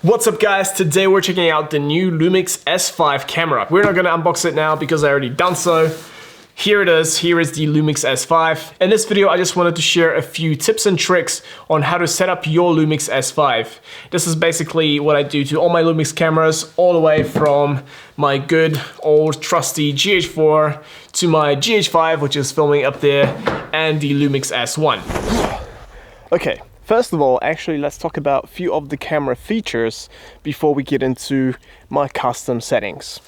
What's up guys, today we're checking out the new Lumix S5 camera. We're not gonna unbox it now because I already done so. Here it is, here is the Lumix S5. In this video I just wanted to share a few tips and tricks on how to set up your Lumix S5. This is basically what I do to all my Lumix cameras, all the way from my good old trusty GH4 to my GH5, which is filming up there, and the Lumix S1. Okay. First of all, actually, let's talk about a few of the camera features before we get into my custom settings.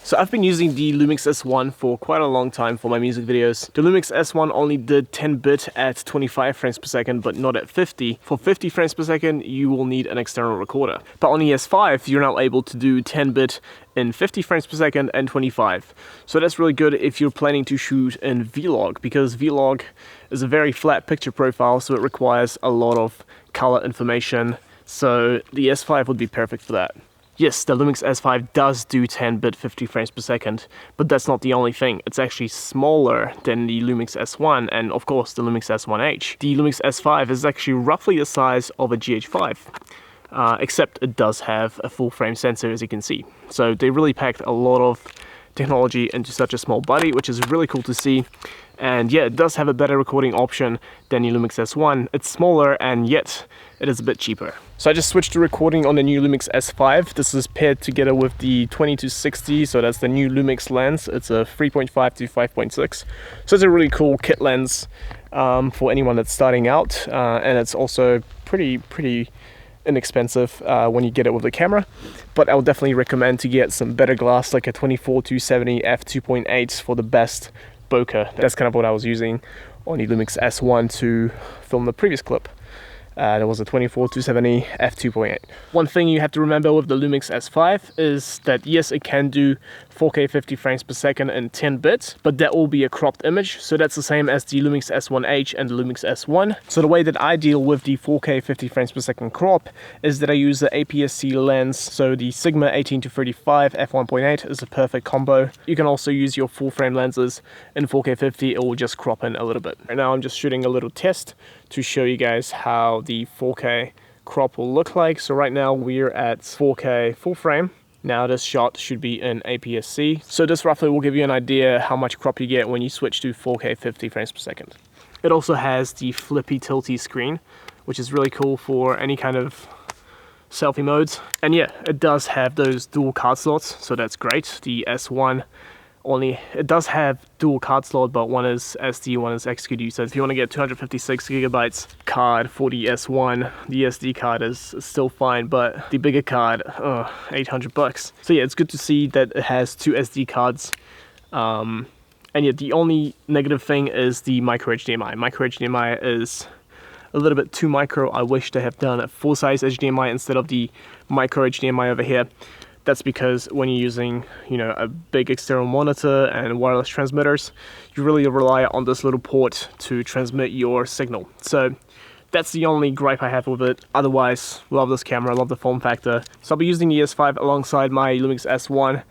So I've been using the Lumix S1 for quite a long time for my music videos. The Lumix S1 only did 10-bit at 25 frames per second, but not at 50. For 50 frames per second, you will need an external recorder. But on the S5, you're now able to do 10-bit in 50 frames per second and 25. So that's really good if you're planning to shoot in Vlog, because Vlog is a very flat picture profile, so it requires a lot of color information. So the S5 would be perfect for that. Yes, the Lumix S5 does do 10-bit 50 frames per second, but that's not the only thing. It's actually smaller than the Lumix S1 and of course the Lumix S1H. The Lumix S5 is actually roughly the size of a GH5, except it does have a full frame sensor, as you can see. So they really packed a lot of technology into such a small body, which is really cool to see. And yeah, it does have a better recording option than the Lumix S1. It's smaller and yet it is a bit cheaper. So I just switched to recording on the new Lumix S5. This is paired together with the 20-60, so that's the new Lumix lens. It's a 3.5 to 5.6. So it's a really cool kit lens for anyone that's starting out. And it's also pretty inexpensive when you get it with the camera. But I would definitely recommend to get some better glass, like a 24-70 f2.8 for the best bokeh. That's kind of what I was using on the Lumix S1 to film the previous clip. There was a 24-70 f2.8. One thing you have to remember with the Lumix S5 is that yes, it can do 4K 50 frames per second in 10 bits, but that will be a cropped image. So that's the same as the Lumix S1H and the Lumix S1. So the way that I deal with the 4K 50 frames per second crop is that I use the APS-C lens. So the Sigma 18-35 f1.8 is a perfect combo. You can also use your full frame lenses in 4K 50, it will just crop in a little bit. Right now I'm just shooting a little test to show you guys how the 4K crop will look like. So right now we're at 4K full frame. Now this shot should be in APS-C. So this roughly will give you an idea how much crop you get when you switch to 4K 50 frames per second. It also has the flippy tilty screen, which is really cool for any kind of selfie modes. And yeah, it does have those dual card slots, so that's great. The S1 it does have dual card slot, but one is SD, one is XQD. So if you want to get 256 gigabytes card for the S1, the SD card is still fine, but the bigger card, $800. So yeah, it's good to see that it has two SD cards. And yet the only negative thing is the micro HDMI. Micro HDMI is a little bit too micro. I wish they have done a full-size HDMI instead of the micro HDMI over here. That's because when you're using, a big external monitor and wireless transmitters, you really rely on this little port to transmit your signal. So that's the only gripe I have with it. Otherwise, love this camera, love the form factor. So I'll be using the S5 alongside my Lumix S1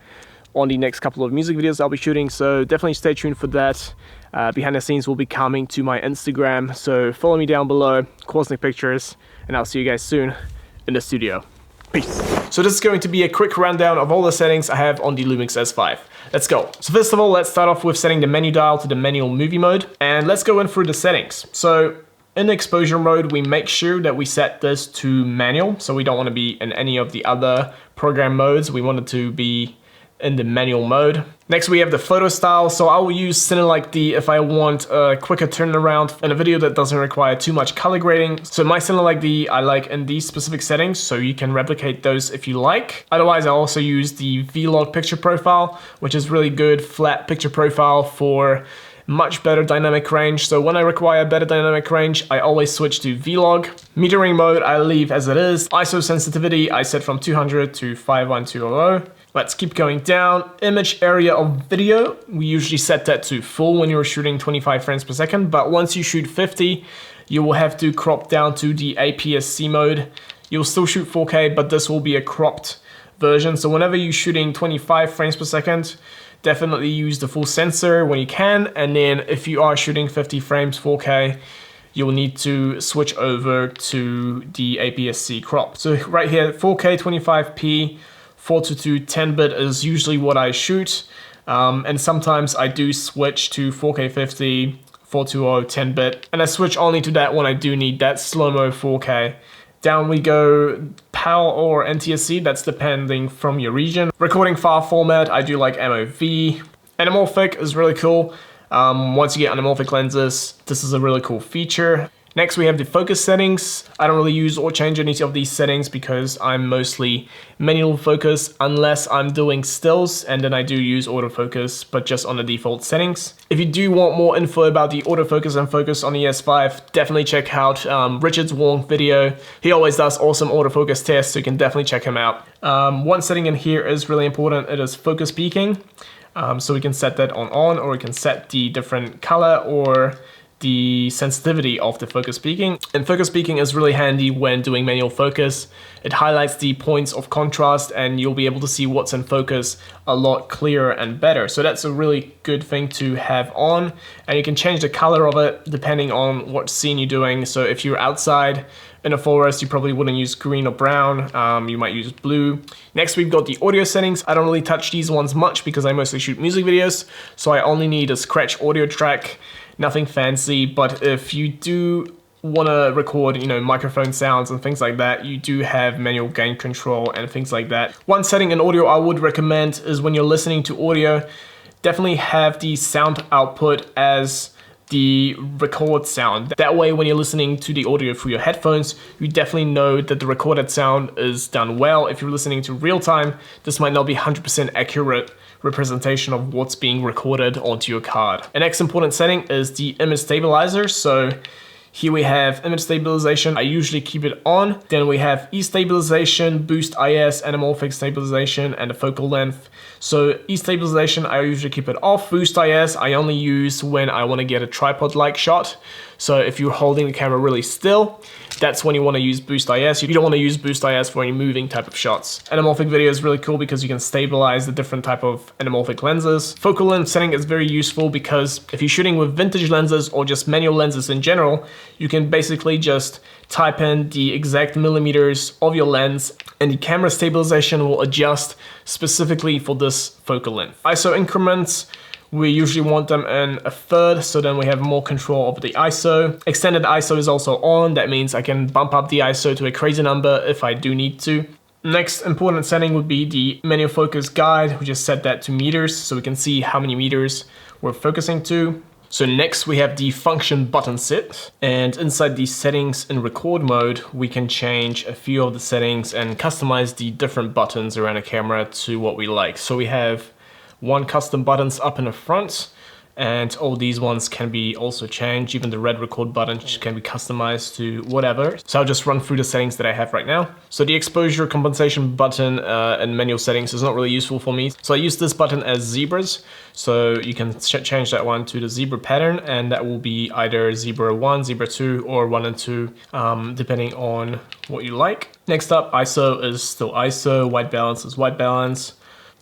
on the next couple of music videos I'll be shooting. So definitely stay tuned for that. Behind the scenes will be coming to my Instagram. So follow me down below, KwasnikPictures, and I'll see you guys soon in the studio. Peace. So this is going to be a quick rundown of all the settings I have on the Lumix S5. Let's go. So first of all, let's start off with setting the menu dial to the manual movie mode, and let's go in through the settings. So in the exposure mode, we make sure that we set this to manual. So we don't want to be in any of the other program modes. We want it to be in the manual mode. Next we have the photo style, so I will use Cinelike D if I want a quicker turnaround in a video that doesn't require too much color grading. So my Cinelike D I like in these specific settings, so you can replicate those if you like. Otherwise I also use the Vlog picture profile, which is really good flat picture profile for much better dynamic range. So when I require better dynamic range, I always switch to Vlog. Metering mode I leave as it is. ISO sensitivity I set from 200 to 51200. Let's keep going down. Image area of video, we usually set that to full when you're shooting 25 frames per second, but once you shoot 50, you will have to crop down to the APS-C mode. You'll still shoot 4K, but this will be a cropped version. So whenever you're shooting 25 frames per second, definitely use the full sensor when you can. And then if you are shooting 50 frames 4K, you'll need to switch over to the APS-C crop. So right here, 4K 25p, 422 10-bit is usually what I shoot. And sometimes I do switch to 4K 50, 420 10-bit, and I switch only to that when I do need that slow-mo 4K. Down we go, PAL or NTSC, that's depending from your region. Recording file format, I do like MOV. Anamorphic is really cool. Once you get anamorphic lenses, this is a really cool feature. Next we have the focus settings. I don't really use or change any of these settings because I'm mostly manual focus unless I'm doing stills, and then I do use autofocus, but just on the default settings. If you do want more info about the autofocus and focus on the S5, definitely check out Richard's Wong video. He always does awesome autofocus tests, so you can definitely check him out. One setting in here is really important. It is focus peaking. So we can set that on, or we can set the different color or the sensitivity of the focus peaking. And focus peaking is really handy when doing manual focus. It highlights the points of contrast and you'll be able to see what's in focus a lot clearer and better. So that's a really good thing to have on, and you can change the color of it depending on what scene you're doing. So if you're outside in a forest, you probably wouldn't use green or brown, you might use blue. Next, we've got the audio settings. I don't really touch these ones much because I mostly shoot music videos, so I only need a scratch audio track, nothing fancy. But if you do want to record, microphone sounds and things like that, you do have manual gain control and things like that. One setting in audio I would recommend is when you're listening to audio, definitely have the sound output as the record sound. That way, when you're listening to the audio through your headphones, you definitely know that the recorded sound is done well. If you're listening to real time, this might not be 100% accurate representation of what's being recorded onto your card. An next important setting is the image stabilizer. So here we have image stabilization. I usually keep it on. Then we have E-stabilization, boost IS, anamorphic stabilization, and the focal length. So E-stabilization, I usually keep it off. Boost IS, I only use when I want to get a tripod-like shot. So if you're holding the camera really still, that's when you want to use Boost IS. You don't want to use Boost IS for any moving type of shots. Anamorphic video is really cool because you can stabilize the different type of anamorphic lenses. Focal length setting is very useful because if you're shooting with vintage lenses or just manual lenses in general, you can basically just type in the exact millimeters of your lens and the camera stabilization will adjust specifically for this focal length. ISO increments, we usually want them in a third, so then we have more control over the ISO. Extended ISO is also on. That means I can bump up the ISO to a crazy number if I do need to. Next important setting would be the manual focus guide. We just set that to meters so we can see how many meters we're focusing to. So next we have the function button set, and inside these settings in record mode, we can change a few of the settings and customize the different buttons around a camera to what we like. So we have one custom buttons up in the front, and all these ones can be also changed. Even the red record button can be customized to whatever. So I'll just run through the settings that I have right now. So the exposure compensation button in manual settings is not really useful for me. So I use this button as zebras. So you can change that one to the zebra pattern, and that will be either zebra 1, zebra 2, or 1 and 2, depending on what you like. Next up, ISO is still ISO, white balance is white balance.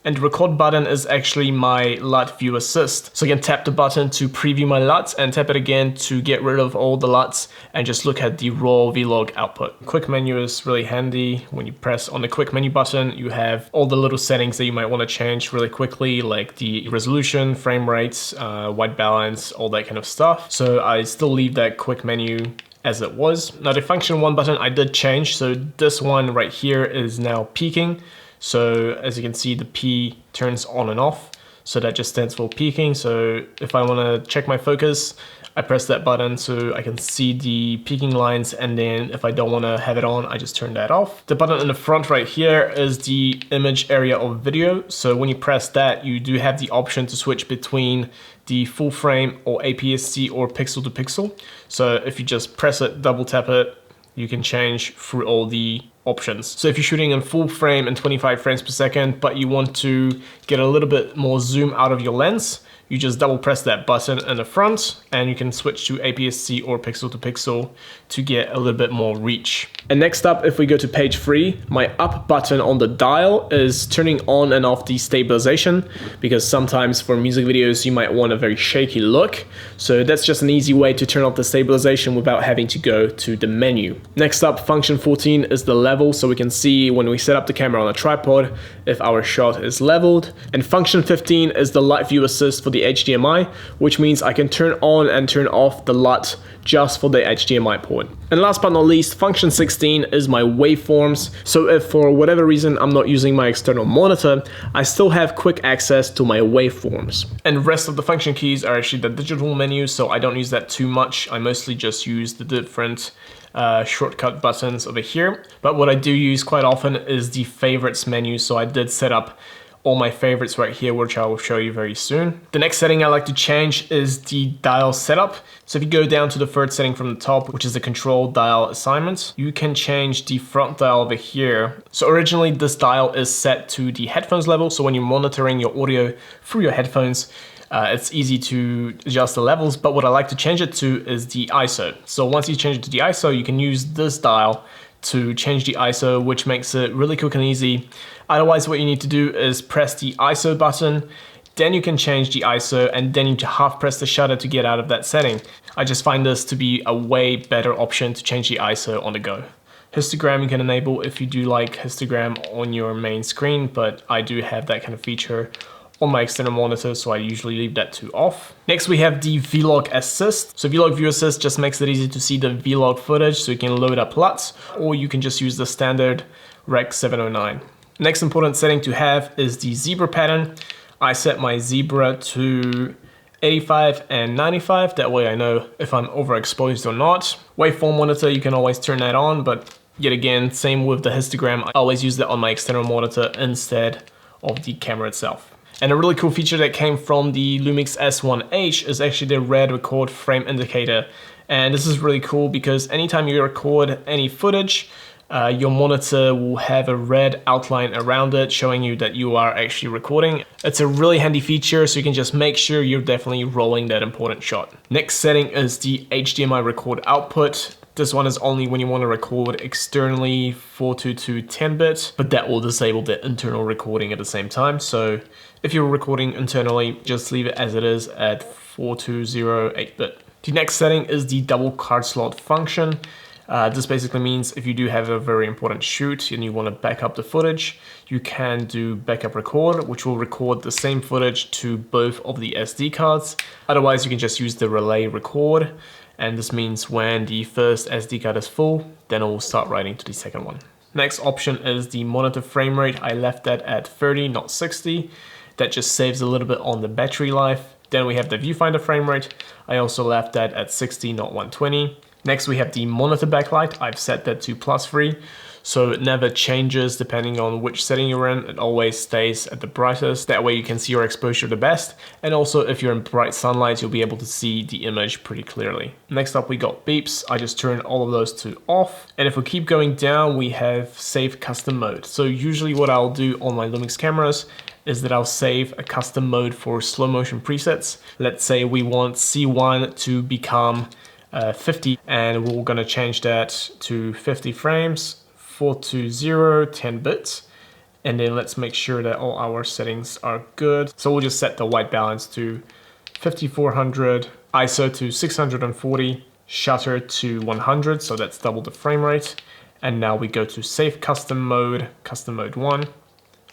And the record button is actually my LUT view assist. So you can tap the button to preview my LUTs and tap it again to get rid of all the LUTs and just look at the raw vlog output. Quick menu is really handy. When you press on the quick menu button, you have all the little settings that you might want to change really quickly, like the resolution, frame rates, white balance, all that kind of stuff. So I still leave that quick menu as it was. Now the function 1 button I did change. So this one right here is now peaking. So as you can see, the P turns on and off. So that just stands for peaking. So if I want to check my focus, I press that button so I can see the peaking lines. And then if I don't want to have it on, I just turn that off. The button in the front right here is the image area of video. So when you press that, you do have the option to switch between the full frame or APS-C or pixel to pixel. So if you just press it, double tap it, you can change through all the options. So if you're shooting in full frame and 25 frames per second, but you want to get a little bit more zoom out of your lens, you just double press that button in the front and you can switch to APS-C or pixel to pixel to get a little bit more reach. And next up, if we go to page 3, my up button on the dial is turning on and off the stabilization, because sometimes for music videos you might want a very shaky look. So that's just an easy way to turn off the stabilization without having to go to the menu. Next up, function 14 is the level, so we can see when we set up the camera on a tripod if our shot is leveled. And function 15 is the light view assist for the HDMI, which means I can turn on and turn off the LUT just for the HDMI port. And last but not least, function 16 is my waveforms. So if for whatever reason I'm not using my external monitor, I still have quick access to my waveforms. And the rest of the function keys are actually the digital menu, so I don't use that too much. I mostly just use the different shortcut buttons over here. But what I do use quite often is the favorites menu, so I did set up all my favorites right here, which I will show you very soon. The next setting I like to change is the dial setup. So if you go down to the third setting from the top, which is the control dial assignment, you can change the front dial over here. So originally this dial is set to the headphones level. So when you're monitoring your audio through your headphones, it's easy to adjust the levels, but what I like to change it to is the ISO. So once you change it to the ISO, you can use this dial to change the ISO, which makes it really quick and easy. Otherwise, what you need to do is press the ISO button, then you can change the ISO, and then you half press the shutter to get out of that setting. I just find this to be a way better option to change the ISO on the go. Histogram you can enable if you do like histogram on your main screen, but I do have that kind of feature on my external monitor, so I usually leave that to off. Next we have the Vlog Assist. So Vlog View Assist just makes it easy to see the vlog footage, so you can load up LUTs, or you can just use the standard Rec 709. Next important setting to have is the zebra pattern. I set my zebra to 85 and 95, that way I know if I'm overexposed or not. Waveform monitor, you can always turn that on, but yet again, same with the histogram, I always use that on my external monitor instead of the camera itself. And a really cool feature that came from the Lumix S1H is actually the red record frame indicator. And this is really cool because anytime you record any footage, your monitor will have a red outline around it showing you that you are actually recording. It's a really handy feature, so you can just make sure you're definitely rolling that important shot. Next setting is the HDMI record output. This one is only when you want to record externally 422 10-bit, but that will disable the internal recording at the same time. So if you're recording internally, just leave it as it is at 420 8-bit. The next setting is the double card slot function. This basically means if you do have a very important shoot and you want to back up the footage, you can do backup record, which will record the same footage to both of the SD cards. Otherwise, you can just use the relay record. And this means when the first SD card is full, then it will start writing to the second one. Next option is the monitor frame rate. I left that at 30, not 60. That just saves a little bit on the battery life. Then we have the viewfinder frame rate. I also left that at 60, not 120. Next we have the monitor backlight. I've set that to +3, so it never changes depending on which setting you're in. It always stays at the brightest. That way you can see your exposure the best. And also if you're in bright sunlight, you'll be able to see the image pretty clearly. Next up we got beeps. I just turned all of those to off. And if we keep going down, we have save custom mode. So usually what I'll do on my Lumix cameras is that I'll save a custom mode for slow motion presets. Let's say we want C1 to become 50, and we're gonna change that to 50 frames, 420, 10 bits. And then let's make sure that all our settings are good. So we'll just set the white balance to 5400, ISO to 640, shutter to 100, so that's double the frame rate. And now we go to save custom mode 1,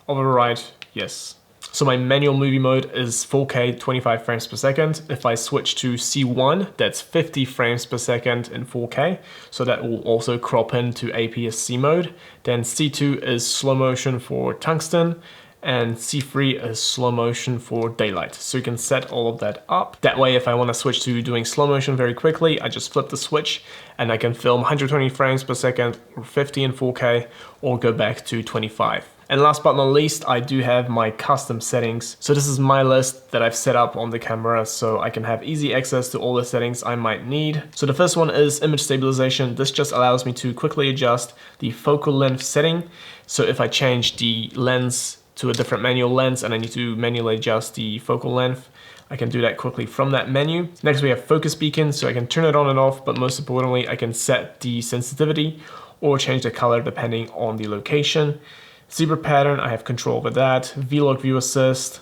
override, yes. So my manual movie mode is 4K 25 frames per second. If I switch to C1, that's 50 frames per second in 4K. So that will also crop into APS-C mode. Then C2 is slow motion for tungsten, and C3 is slow motion for daylight. So you can set all of that up. That way, if I want to switch to doing slow motion very quickly, I just flip the switch and I can film 120 frames per second or 50 in 4K, or go back to 25. And last but not least, I do have my custom settings. So this is my list that I've set up on the camera so I can have easy access to all the settings I might need. So the first one is image stabilization. This just allows me to quickly adjust the focal length setting. So if I change the lens to a different manual lens and I need to manually adjust the focal length, I can do that quickly from that menu. Next we have focus beacon, so I can turn it on and off, but most importantly I can set the sensitivity or change the color depending on the location. Zebra pattern, I have control over that. V-Log view assist,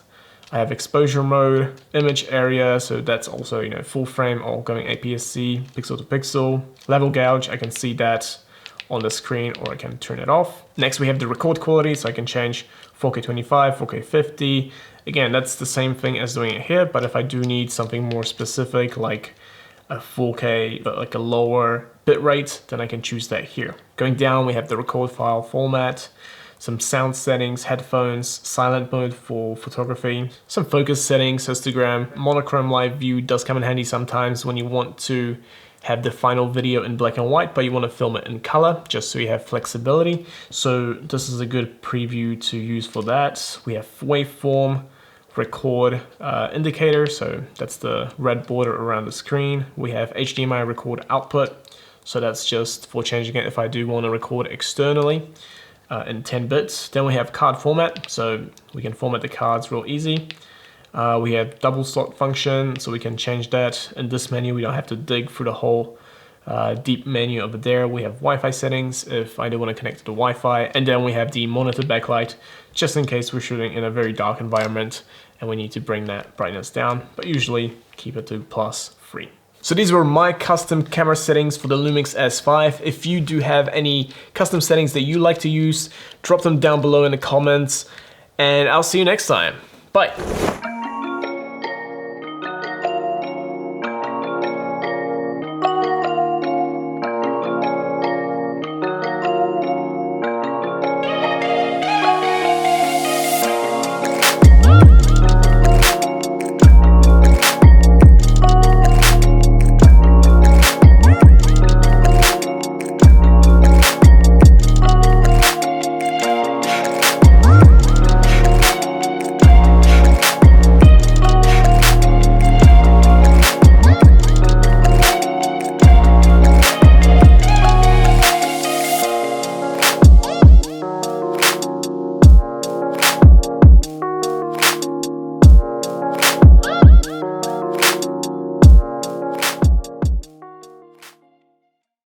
I have exposure mode, image area, so that's also, you know, full frame or going APS-C, pixel to pixel. Level gouge, I can see that on the screen or I can turn it off. Next we have the record quality, so I can change 4K 25, 4K 50. Again, that's the same thing as doing it here, but if I do need something more specific like a 4K but like a lower bit rate, then I can choose that here. Going down we have the record file format, some sound settings, headphones, silent mode for photography, some focus settings, histogram, monochrome live view does come in handy sometimes when you want to have the final video in black and white, but you want to film it in color, just so you have flexibility. So this is a good preview to use for that. We have waveform, record indicator, so that's the red border around the screen. We have HDMI record output, so that's just for changing it if I do want to record externally in 10 bits. Then we have card format, so we can format the cards real easy. We have double slot function, so we can change that in this menu. We don't have to dig through the whole deep menu over there. We have Wi-Fi settings if I do want to connect to the Wi-Fi, and then we have the monitor backlight just in case we're shooting in a very dark environment and we need to bring that brightness down, but usually keep it to +3. So these were my custom camera settings for the Lumix S5. If you do have any custom settings that you like to use, drop them down below in the comments, and I'll see you next time. Bye.